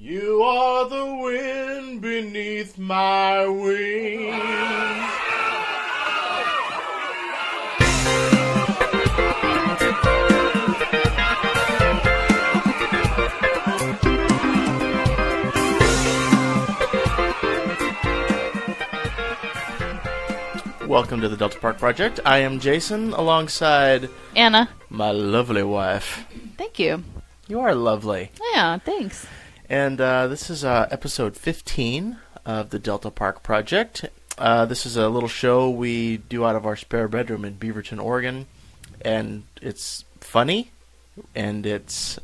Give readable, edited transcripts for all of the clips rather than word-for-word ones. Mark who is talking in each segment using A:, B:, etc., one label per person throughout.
A: You are the wind beneath my wings. Welcome to the Delta Park Project. I am Jason, alongside
B: Anna,
A: my lovely wife.
B: Thank you.
A: You are lovely.
B: Yeah, thanks.
A: And this is episode 15 of the Delta Park Project. This is a little show we do out of our spare bedroom in Beaverton, Oregon. And it's funny, and it's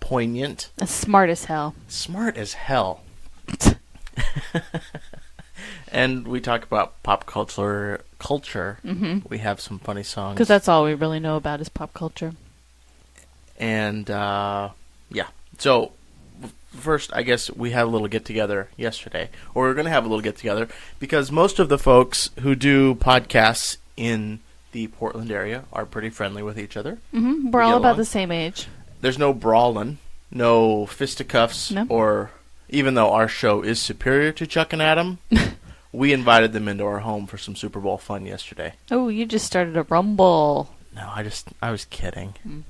A: poignant.
B: Smart as hell.
A: Smart as hell. And we talk about pop culture.
B: Mm-hmm.
A: We have some funny songs.
B: Because that's all we really know about is pop culture.
A: And, yeah. So, first, I guess we had a little get-together yesterday. Or we're going to have a little get-together. Because most of the folks who do podcasts in the Portland area are pretty friendly with each other.
B: Mm-hmm. We're all about the same age.
A: There's no brawling. No fisticuffs.
B: No.
A: Or, even though our show is superior to Chuck and Adam... We invited them into our home for some Super Bowl fun yesterday.
B: Oh, you just started a rumble.
A: No, I was kidding. Mm.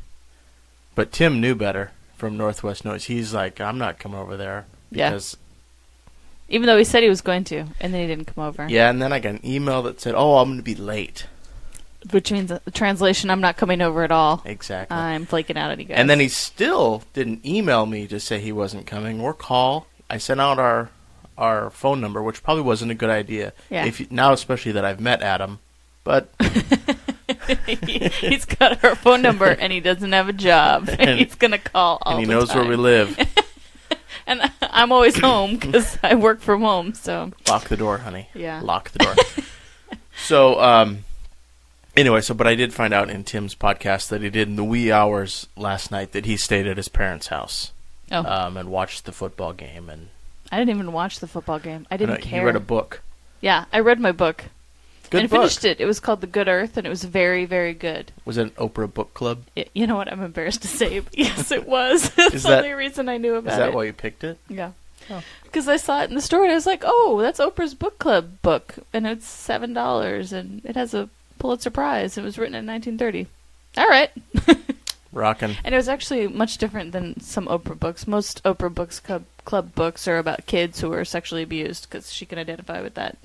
A: But Tim knew better from Northwest Noise. He's like, I'm not coming over there. Because
B: even though he said he was going to, and then he didn't come over.
A: Yeah, and then I got an email that said, oh, I'm going to be late.
B: Which means, the translation, I'm not coming over at all.
A: Exactly.
B: I'm flaking out on you guys.
A: And then he still didn't email me to say he wasn't coming or call. I sent out our phone number, which probably wasn't a good idea.
B: Yeah.
A: Now, especially that I've met Adam, but
B: he's got our phone number and he doesn't have a job. And he's gonna call all the time.
A: And he knows where we live.
B: And I'm always home because I work from home. So
A: lock the door, honey.
B: Yeah.
A: Lock the door. So anyway, but I did find out in Tim's podcast that he did in the wee hours last night that he stayed at his parents' house.
B: Oh.
A: And watched the football game. And
B: I didn't even watch the football game. I didn't care.
A: You read a book.
B: Yeah, I read my book.
A: Good
B: and
A: book.
B: Finished it. It was called The Good Earth, and it was very, very good.
A: Was it an Oprah book club?
B: You know what? I'm embarrassed to say. Yes, it was. That's the only reason I knew about it.
A: Is that why you picked it?
B: Yeah. Because I saw it in the store, and I was like, oh, that's Oprah's book club book, and it's $7, and it has a Pulitzer Prize. It was written in 1930. All right.
A: Rockin'.
B: And it was actually much different than some Oprah books. Most Oprah books club books are about kids who are sexually abused because she can identify with that.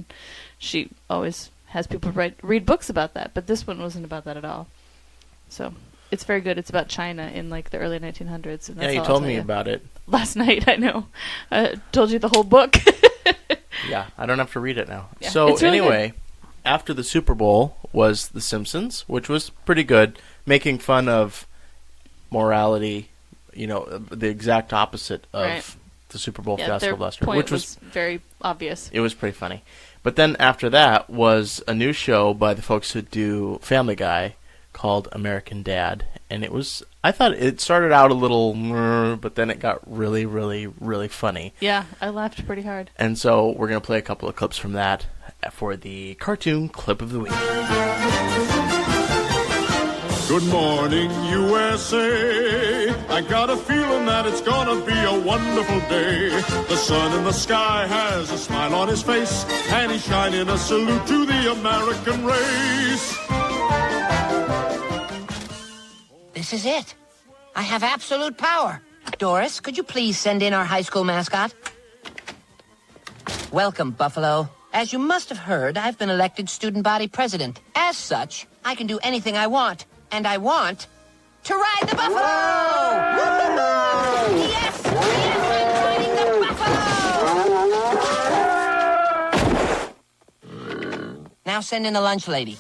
B: She always has people read books about that, but this one wasn't about that at all. So it's very good. It's about China in like the early 1900s. And that's
A: you told me about it
B: last night. I know. I told you the whole book.
A: Yeah, I don't have to read it now.
B: Yeah,
A: so
B: really
A: anyway,
B: good.
A: After the Super Bowl was The Simpsons, which was pretty good, making fun of morality, the exact opposite of the Super Bowl fiasco last year, which was
B: very obvious.
A: It was pretty funny. But then after that was a new show by the folks who do Family Guy called American Dad, and I thought it started out a little, but then it got really, really, really funny.
B: Yeah, I laughed pretty hard.
A: And so we're going to play a couple of clips from that for the cartoon clip of the week.
C: Good morning, USA. I got a feeling that it's gonna be a wonderful day. The sun in the sky has a smile on his face, and he's shining a salute to the American race.
D: This is it. I have absolute power. Doris, could you please send in our high school mascot? Welcome, Buffalo. As you must have heard, I've been elected student body president. As such, I can do anything I want. And I want to ride the buffalo! Woo-hoo-hoo! Yes! I'm riding the buffalo! Now send in the lunch lady.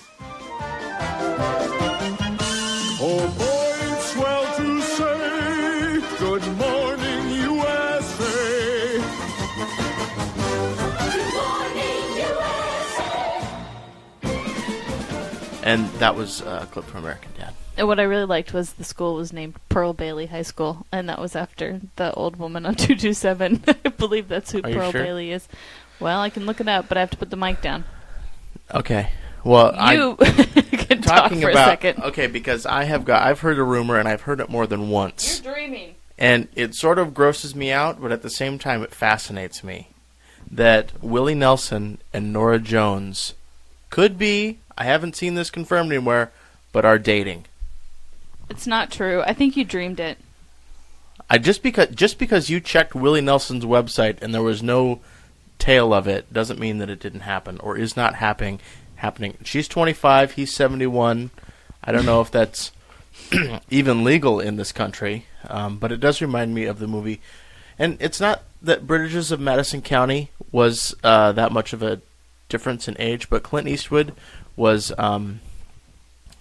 C: Oh boy, it's swell to say, good morning, USA.
E: Good morning, USA.
A: And that was a clip from American Dad.
B: And what I really liked was the school was named Pearl Bailey High School, and that was after the old woman on 227. I believe that's who Pearl Bailey is. Well, I can look it up, but I have to put the mic down.
A: Okay. Well,
B: you can talk for a second.
A: Okay, because I've heard a rumor, and I've heard it more than once.
B: You're dreaming.
A: And it sort of grosses me out, but at the same time it fascinates me that Willie Nelson and Nora Jones could be, I haven't seen this confirmed anywhere, but are dating.
B: It's not true. I think you dreamed it.
A: Just because you checked Willie Nelson's website and there was no tale of it doesn't mean that it didn't happen or is not happening. She's 25, he's 71. I don't know if that's even legal in this country, but it does remind me of the movie. And it's not that Bridges of Madison County was that much of a difference in age, but Clint Eastwood was kind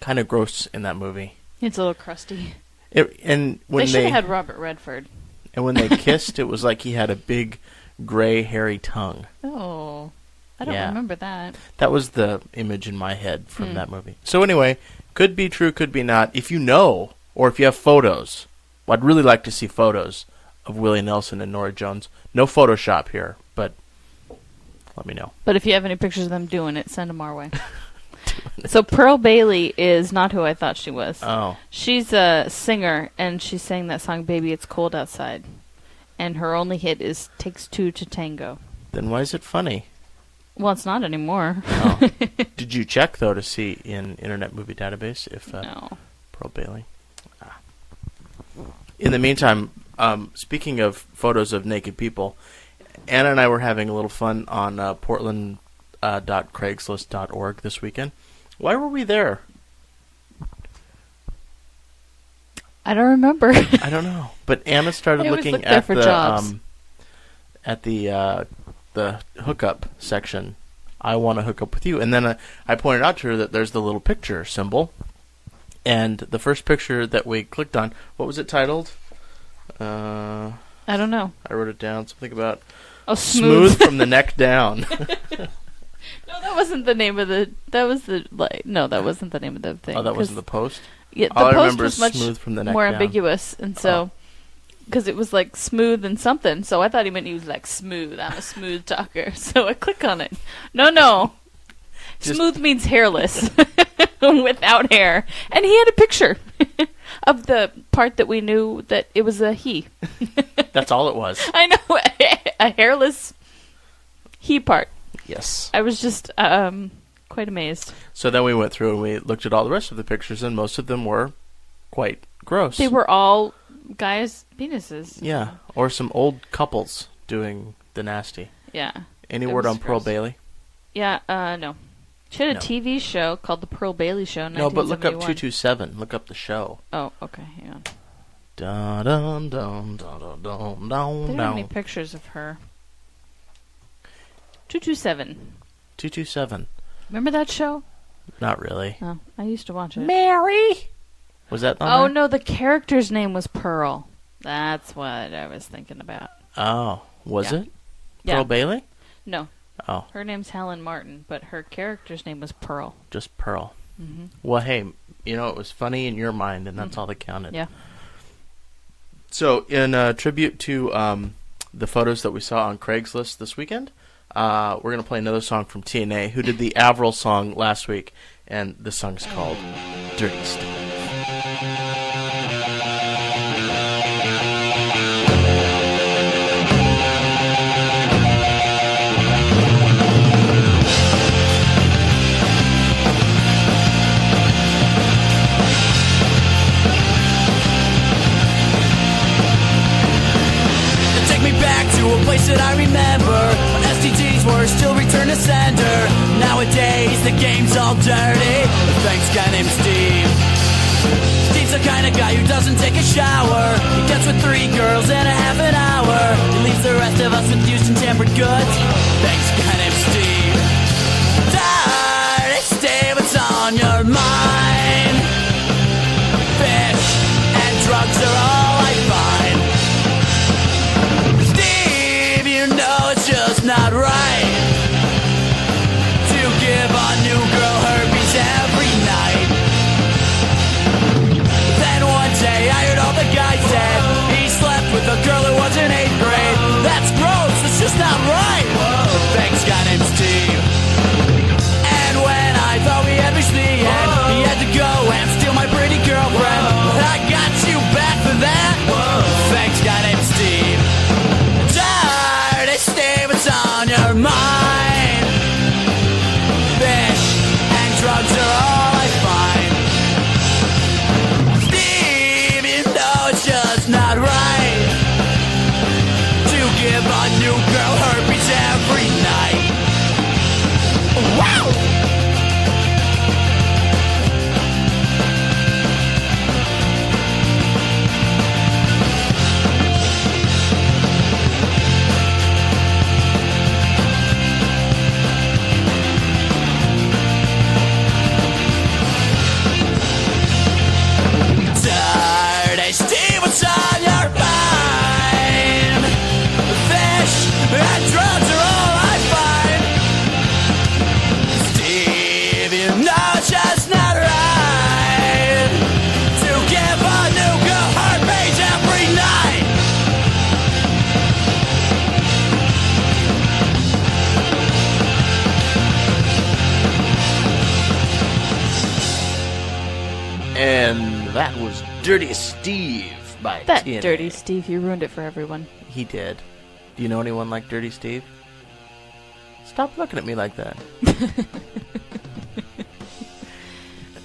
A: of gross in that movie.
B: It's a little crusty.
A: And when
B: they should have had Robert Redford.
A: And when they kissed, it was like he had a big, gray, hairy tongue.
B: Oh, I don't remember that.
A: That was the image in my head from that movie. So anyway, could be true, could be not. If you know, or if you have photos, well, I'd really like to see photos of Willie Nelson and Nora Jones. No Photoshop here, but let me know.
B: But if you have any pictures of them doing it, send them our way. So Pearl Bailey is not who I thought she was.
A: Oh.
B: She's a singer, and she sang that song, Baby, It's Cold Outside. And her only hit is Takes Two to Tango.
A: Then why is it funny?
B: Well, it's not anymore.
A: Oh. Did you check, though, to see in Internet Movie Database if
B: No.
A: Pearl Bailey? Ah. In the meantime, speaking of photos of naked people, Anna and I were having a little fun on Portland.Craigslist.org this weekend. Why were we there?
B: I don't remember.
A: I don't know. But Anna started looking at the hookup section. I want to hook up with you. And then I pointed out to her that there's the little picture symbol. And the first picture that we clicked on, what was it titled?
B: I don't know.
A: I wrote it down. Something about
B: smooth
A: from the neck down.
B: No, that wasn't the name of the. That was the No, that wasn't the name of the thing.
A: Oh, that wasn't the post.
B: Yeah, the
A: All I
B: post
A: remember
B: was
A: is
B: much
A: smooth from the neck
B: more
A: down.
B: ambiguous, and so because it was like smooth and something, so I thought he meant he was like smooth. I'm a smooth talker, so I click on it. No, smooth means hairless, without hair, and he had a picture of the part that we knew that it was a he.
A: That's all it was.
B: I know, a hairless he part.
A: Yes.
B: I was just quite amazed.
A: So then we went through and we looked at all the rest of the pictures, and most of them were quite gross.
B: They were all guys' penises.
A: Yeah, or some old couples doing the nasty.
B: Yeah.
A: Any
B: It
A: word
B: was
A: on Pearl
B: gross.
A: Bailey?
B: Yeah, no. She had a
A: No.
B: TV show called The Pearl Bailey Show in
A: No, but look up
B: 1971.
A: 227. Look up the show.
B: Oh, okay, hang on.
A: Dun dun dun dun dun dun
B: They don't have any
A: dun.
B: pictures of her. 227.
A: 227.
B: Remember that show?
A: Not really.
B: Oh, I used to watch it.
A: Mary. Was that on
B: Oh,
A: there?
B: no, the character's name was Pearl. That's what I was thinking about.
A: Oh, was
B: Yeah.
A: it?
B: Yeah.
A: Pearl Bailey?
B: No,
A: Oh,
B: her name's Helen Martin, but her character's name was Pearl.
A: just Pearl.
B: Mm-hmm.
A: Well, hey, it was funny in your mind, and that's all that counted.
B: Yeah.
A: So, in tribute to the photos that we saw on Craigslist this weekend, we're going to play another song from TNA, who did the Avril song last week, and the song's called Dirty Stuff.
F: Take me back to a place that I remember when STDs were still return to sender. Nowadays the game's all dirty. The thanks guy named Steve. Steve's the kind of guy who doesn't take a shower. He gets with 3 girls in a half an hour. He leaves the rest of us with used and tampered goods. Thanks guy named Steve. Dirty Steve, what's on your mind? Fish and drugs are all I find. Steve, you know it's just not right to give a new girl herpes every night. Then one day I heard all the guys said he slept with a girl who was in 8th grade. That's gross, it's just not right. Thanks guy named Steve. And when I thought we had reached the end, he had to go and steal my pretty girlfriend. But I got you back for that. Thanks girl herpes every night. Wow! Dirty Steve, what's on your mind? Fish and drugs are all I find. Steve, you know it's just not right to give a new girl herpes every night.
A: And that was Dirty Steve by
B: That
A: TNA.
B: Dirty Steve, you ruined it for everyone.
A: He did. Do you know anyone like Dirty Steve? Stop looking at me like that.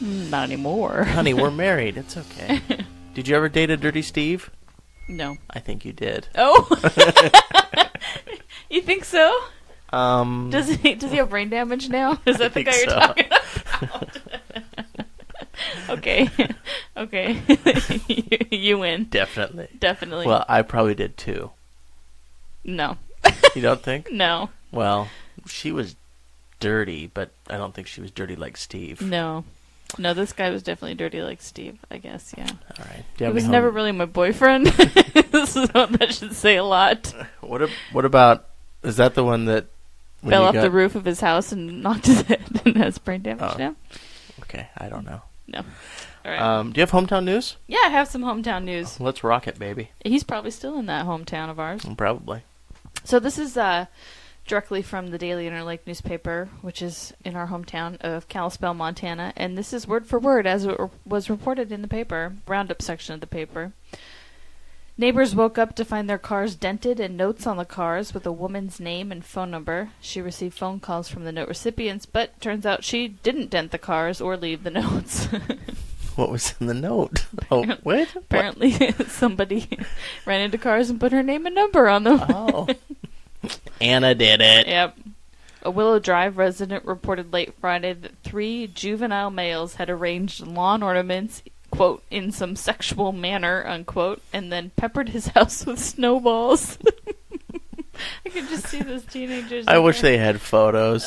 B: Not anymore.
A: Honey, we're married. It's okay. Did you ever date a Dirty Steve?
B: No.
A: I think you did.
B: Oh! You think so?
A: Um,
B: Does he have brain damage now? Is that the
A: think
B: guy you're
A: so.
B: talking about? Okay. Okay. You win.
A: Definitely.
B: Definitely.
A: Well, I probably did too.
B: No.
A: You don't think?
B: No.
A: Well, she was dirty, but I don't think she was dirty like Steve.
B: No. No, this guy was definitely dirty like Steve, I guess, yeah.
A: All right. Do
B: He
A: you have
B: was
A: any
B: never
A: home-
B: really my boyfriend. That should say a lot.
A: What about? Is that the one that when
B: Fell
A: you
B: off
A: got-
B: the roof of his house and knocked his head and has brain damage
A: Oh.
B: now?
A: Okay, I don't know.
B: No. All right.
A: Do you have hometown news?
B: Yeah, I have some hometown news.
A: Let's rock it, baby.
B: He's probably still in that hometown of ours.
A: Probably.
B: So this is directly from the Daily Interlake newspaper, which is in our hometown of Kalispell, Montana, and this is word for word as it was reported in the paper, roundup section of the paper. Neighbors woke up to find their cars dented and notes on the cars with a woman's name and phone number. She received phone calls from the note recipients, but turns out she didn't dent the cars or leave the notes.
A: What was in the note? Oh, what?
B: Apparently somebody ran into cars and put her name and number on them.
A: Oh. Anna did it.
B: Yep. A Willow Drive resident reported late Friday that 3 juvenile males had arranged lawn ornaments, quote, in some sexual manner, unquote, and then peppered his house with snowballs. I could just see those teenagers.
A: I wish they had photos.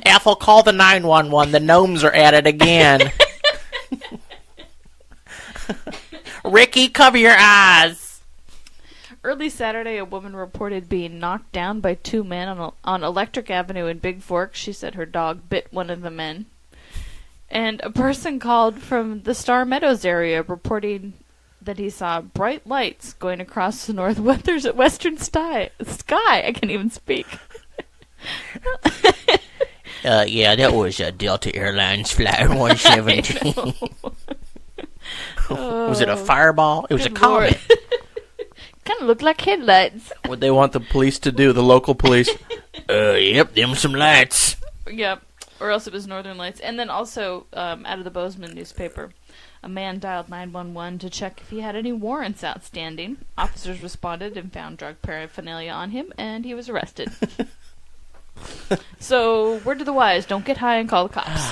A: Ethel, call the 911. The gnomes are at it again. Ricky, cover your eyes.
B: Early Saturday, a woman reported being knocked down by 2 men on Electric Avenue in Big Fork. She said her dog bit one of the men. And a person called from the Star Meadows area reporting that he saw bright lights going across the western sky. I can't even speak.
A: Yeah, that was Delta Airlines Flight 117. Was it a fireball? It was a
B: Good
A: comet.
B: Lord. Kind of looked like headlights.
A: What they want the police to do, the local police. Yep, them some lights.
B: Yep. Or else it was Northern Lights. And then also, out of the Bozeman newspaper, a man dialed 911 to check if he had any warrants outstanding. Officers responded and found drug paraphernalia on him, and he was arrested. So, word to the wise, don't get high and call the cops.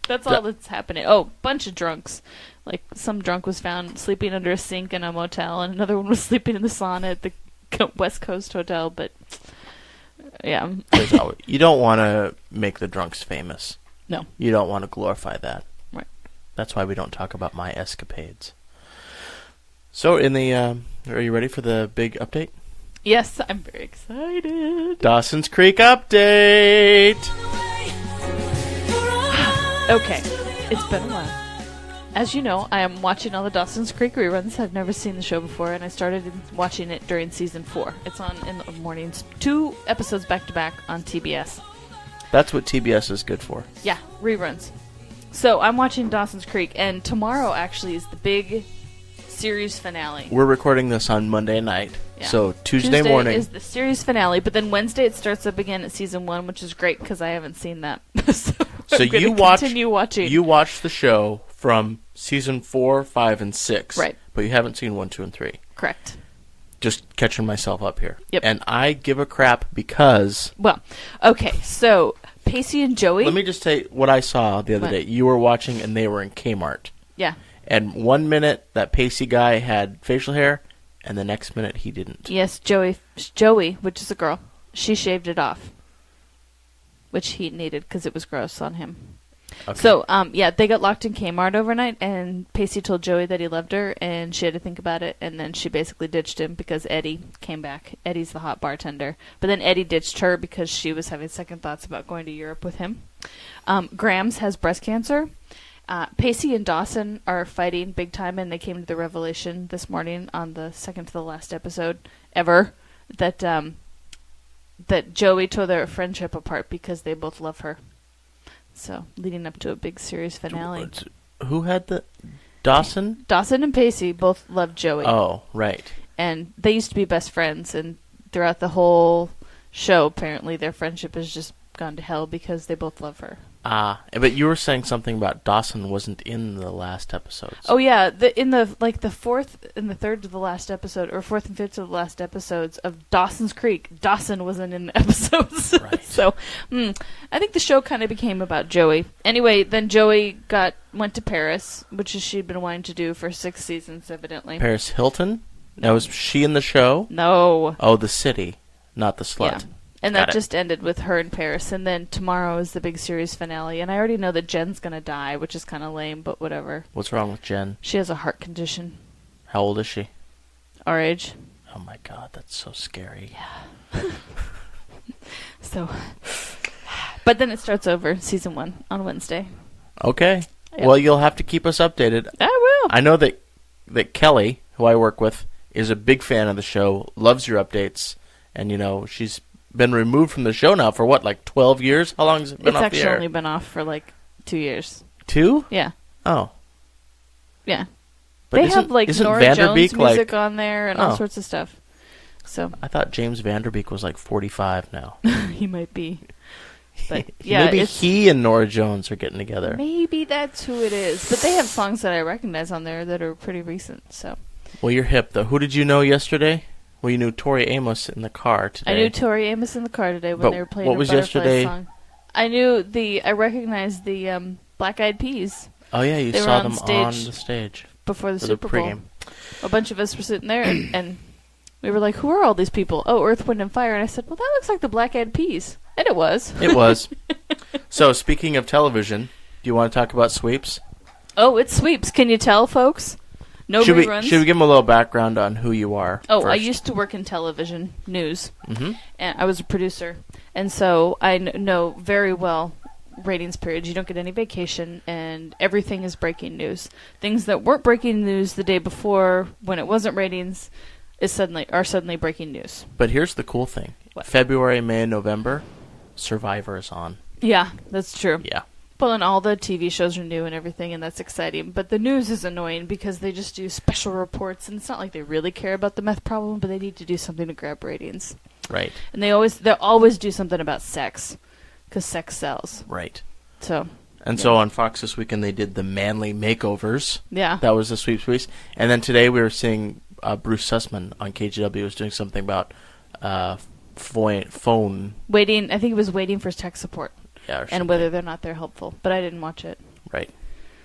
B: That's all that's happening. Oh, bunch of drunks. Like, some drunk was found sleeping under a sink in a motel, and another one was sleeping in the sauna at the West Coast Hotel, but... Yeah.
A: You don't want to make the drunks famous.
B: No.
A: You don't want to glorify that.
B: Right.
A: That's why we don't talk about my escapades. So, are you ready for the big update?
B: Yes, I'm very excited.
A: Dawson's Creek update!
B: Okay, it's been a while. As you know, I am watching all the Dawson's Creek reruns. I've never seen the show before, and I started watching it during season 4. It's on in the mornings, 2 episodes back to back on TBS.
A: That's what TBS is good for.
B: Yeah, reruns. So I'm watching Dawson's Creek, and tomorrow actually is the big series finale.
A: We're recording this on Monday night,
B: Yeah.
A: so Tuesday morning.
B: is the series finale, but then Wednesday it starts up again at season 1, which is great because I haven't seen that.
A: So
B: I'm gonna
A: you watch.
B: continue watching.
A: You watch the show from season 4, 5, and 6,
B: Right.
A: But you haven't seen 1, 2, and 3.
B: Correct.
A: Just catching myself up here.
B: Yep.
A: And I give a crap because...
B: Well, okay, so Pacey and Joey...
A: Let me just say what I saw the other
B: What?
A: day. You were watching and they were in Kmart.
B: Yeah.
A: And 1 minute, that Pacey guy had facial hair, and the next minute he didn't.
B: Yes, Joey, which is a girl, she shaved it off, which he needed because it was gross on him.
A: Okay.
B: So, they got locked in Kmart overnight, and Pacey told Joey that he loved her, and she had to think about it, and then she basically ditched him because Eddie came back. Eddie's the hot bartender. But then Eddie ditched her because she was having second thoughts about going to Europe with him. Grams has breast cancer. Pacey and Dawson are fighting big time, and they came to the revelation this morning on the second to the last episode ever that that Joey tore their friendship apart because they both love her. So, leading up to a big series finale.
A: Who had the... Dawson?
B: Dawson and Pacey both loved Joey.
A: Oh, right.
B: And they used to be best friends, and throughout the whole show, apparently, their friendship has just gone to hell because they both love her.
A: But you were saying something about Dawson wasn't in the last episodes.
B: Oh yeah, in the fourth and the third to the last episode, or fourth and fifth to the last episodes of Dawson's Creek, Dawson wasn't in the episodes.
A: Right.
B: So, I think the show kind of became about Joey. Anyway, then Joey went to Paris, which she'd been wanting to do for 6 seasons, evidently.
A: Paris Hilton? Now, was she in the show?
B: No.
A: Oh, the city, not the slut.
B: Yeah. And that just ended with her in Paris. And then tomorrow is the big series finale. And I already know that Jen's going to die, which is kind of lame, but whatever.
A: What's wrong with Jen?
B: She has a heart condition.
A: How old is she?
B: Our age.
A: Oh my God, that's so scary.
B: Yeah. So, but then it starts over, season 1, on Wednesday.
A: Okay.
B: Yep.
A: Well, you'll have to keep us updated.
B: I will.
A: I know that Kelly, who I work with, is a big fan of the show, loves your updates, and, she's been removed from the show now for what, like 12 years? How long has it been off the air?
B: It's actually only been off for like 2 years.
A: 2?
B: Yeah.
A: Oh.
B: Yeah.
A: But
B: they have like Nora
A: Vanderbeek
B: Jones music on there and all sorts of stuff. So
A: I thought James Vanderbeek was like 45 now.
B: He might be. But yeah,
A: maybe he and Nora Jones are getting together.
B: Maybe that's who it is. But they have songs that I recognize on there that are pretty recent. So.
A: Well, you're hip though. Who did you know yesterday? Well, you knew Tori Amos in the car today.
B: I knew Tori Amos in the car today when they were playing
A: what was
B: Butterflies
A: yesterday?
B: Song. I recognized the Black Eyed Peas.
A: Oh yeah, you
B: they
A: saw
B: were
A: them
B: stage
A: on the stage
B: before the Super Bowl.
A: pregame.
B: A bunch of us were sitting there, and we were like, "Who are all these people?" Oh, Earth, Wind, and Fire. And I said, "Well, that looks like the Black Eyed Peas," and it was.
A: It was. So, speaking of television, do you want to talk about Sweeps?
B: Oh, it's Sweeps. Can you tell, folks? No reruns.
A: Should we give them a little background on who you are?
B: Oh,
A: first?
B: I used to work in television news,
A: Mm-hmm.
B: and I was a producer, and so I know very well ratings periods. You don't get any vacation, and everything is breaking news. Things that weren't breaking news the day before, when it wasn't ratings, are suddenly breaking news.
A: But here's the cool thing:
B: What?
A: February, May, and November, Survivor is on.
B: Yeah, that's true.
A: Yeah.
B: Well, and all the TV shows are new and everything, and that's exciting. But the news is annoying because they just do special reports, and it's not like they really care about the meth problem, but they need to do something to grab ratings.
A: Right.
B: And they'll always do something about sex, because sex sells.
A: Right.
B: So.
A: So on Fox this weekend they did the manly makeovers.
B: Yeah.
A: That was the Sweeps. And then today we were seeing Bruce Sussman on KGW was doing something about phone.
B: Waiting. I think it was waiting for tech support.
A: Yeah.
B: And whether they're not, they're helpful. But I didn't watch it.
A: Right.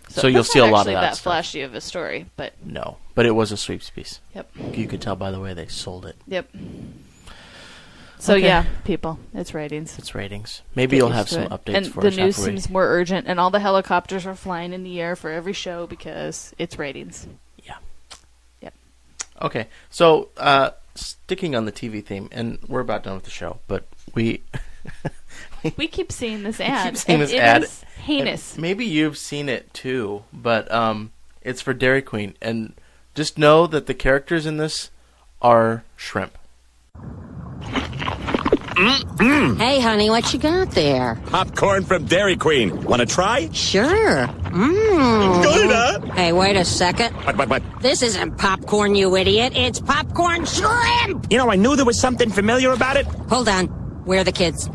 A: So you'll see a lot of that
B: That's
A: stuff.
B: not actually that flashy of a story, but.
A: No, but it was a Sweeps piece.
B: Yep.
A: You could tell by the way they sold it.
B: Yep. So
A: Okay.
B: yeah, people, it's ratings.
A: It's ratings. Maybe
B: Get
A: you'll
B: used
A: have
B: to
A: some
B: it.
A: updates
B: and
A: for
B: the
A: us.
B: news
A: after we-
B: seems more urgent, and all the helicopters are flying in the air for every show because it's ratings.
A: Yeah.
B: Yep.
A: Okay, so sticking on the TV theme, and we're about done with the show, but we
B: We keep seeing this ad.
A: keep seeing
B: and
A: this
B: it
A: ad.
B: is heinous.
A: And maybe you've seen it too, but it's for Dairy Queen, and just know that the characters in this are shrimp.
G: Hey, honey, what you got there?
H: Popcorn from Dairy Queen. Want to try?
G: Sure.
H: Good, huh?
G: Hey, wait a second.
H: What?
G: This isn't popcorn, you idiot. It's popcorn shrimp!
H: You know, I knew there was something familiar about it.
G: Hold on. Where are the kids?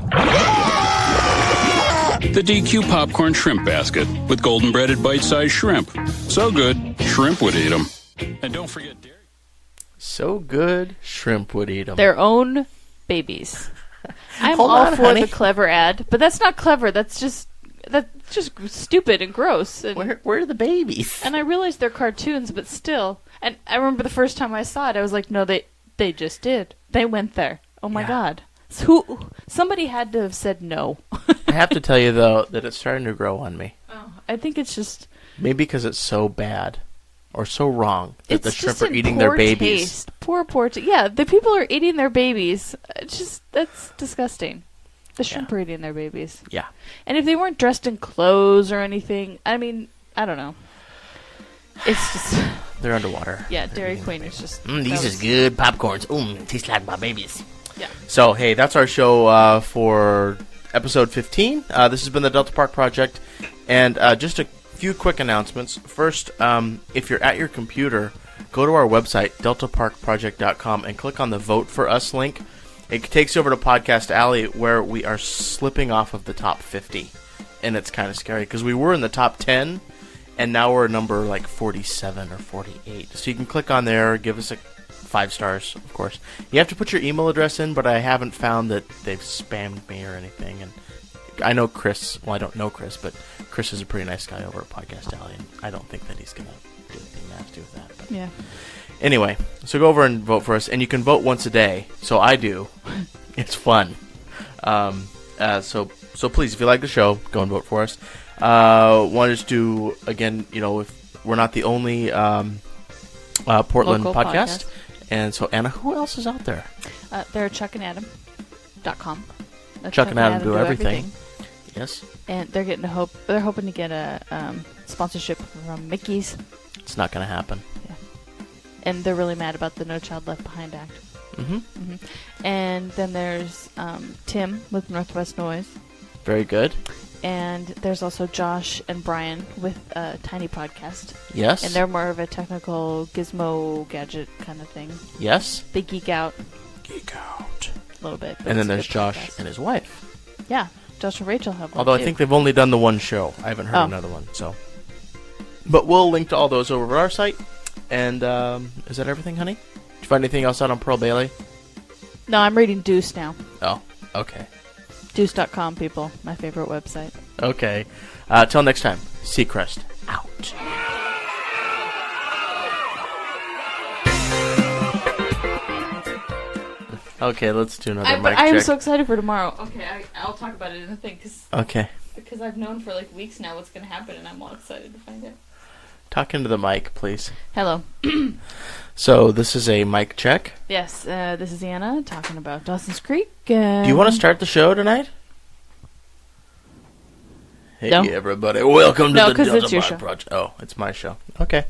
I: The DQ popcorn shrimp basket with golden breaded bite-sized shrimp. So good, shrimp would eat them. And don't forget dairy.
A: So good, shrimp would eat them.
B: Their own babies. I'm
A: Hold
B: all
A: on,
B: for
A: honey.
B: the clever ad, but that's not clever. That's just stupid and gross. And,
A: Where are the babies?
B: and I realize they're cartoons, but still. And I remember the first time I saw it, I was like, no, they just did. They went there. Oh my
A: Yeah.
B: God. So somebody had to have said no.
A: I have to tell you, though, that it's starting to grow on me.
B: Oh, I think it's just...
A: Maybe because it's so bad or so wrong that
B: It's
A: the shrimp
B: just
A: are
B: in
A: eating
B: poor
A: their babies.
B: Taste. Poor taste. Yeah, the people are eating their babies. That's disgusting. The shrimp are eating their babies.
A: Yeah.
B: And if they weren't dressed in clothes or anything, I mean, I don't know. It's just...
A: They're underwater.
B: Yeah,
A: They're
B: Dairy
A: eating
B: Queen
A: their
B: is just...
A: These
B: that
A: is
B: was-
A: good popcorns. Tastes like my babies.
B: Yeah.
A: So, hey, that's our show for episode 15. This has been the Delta Park Project. And just a few quick announcements. First, if you're at your computer, go to our website, deltaparkproject.com, and click on the Vote for Us link. It takes you over to Podcast Alley, where we are slipping off of the top 50. And it's kind of scary, because we were in the top 10, and now we're number like 47 or 48. So you can click on there, give us a 5 stars, of course. You have to put your email address in, but I haven't found that they've spammed me or anything. And I know Chris, well, I don't know Chris, but Chris is a pretty nice guy over at Podcast Alley, and I don't think that he's going to do anything nasty with that. But
B: Yeah.
A: anyway, so go over and vote for us, and you can vote once a day. So I do. It's fun. So please, if you like the show, go and vote for us. Want to do, again, if we're not the only Portland
B: Local
A: podcast. And so, Anna, who else is out there?
B: They're chuckandadam.com. That's
A: Chuck and Adam do everything. Yes.
B: And they're hoping to get a sponsorship from Mickey's.
A: It's not going to happen.
B: And they're really mad about the No Child Left Behind Act.
A: Mm-hmm.
B: And then there's Tim with Northwest Noise.
A: Very good.
B: And there's also Josh and Brian with a Tiny Podcast.
A: Yes.
B: And they're more of a technical gizmo gadget kind of thing.
A: Yes.
B: They geek out
A: Geek out.
B: a little bit. but
A: And then
B: it's a
A: there's
B: good
A: Josh
B: podcast.
A: and his wife.
B: Yeah. Josh and Rachel have one
A: Although I
B: too.
A: think they've only done the one show. I haven't heard another one. So, but we'll link to all those over at our site. And is that everything, honey? Did you find anything else out on Pearl Bailey?
B: No, I'm reading Deuce now.
A: Oh, okay.
B: Deuce.com, people. My favorite website.
A: Okay. Till next time. Seacrest out. Okay, let's do another mic
B: I am
A: check.
B: so excited for tomorrow. Okay, I'll talk about it in the thing
A: Okay.
B: because I've known for like weeks now what's going to happen, and I'm all excited to find out.
A: Talk into the mic, please.
B: Hello.
A: So, this is a mic check.
B: Yes, this is Anna talking about Dawson's Creek.
A: Do you want to start the show tonight? Hey,
B: No.
A: everybody. Welcome to
B: No,
A: the
B: 'cause
A: Delta
B: it's your
A: Park
B: show.
A: Project. Oh, it's my show. Okay.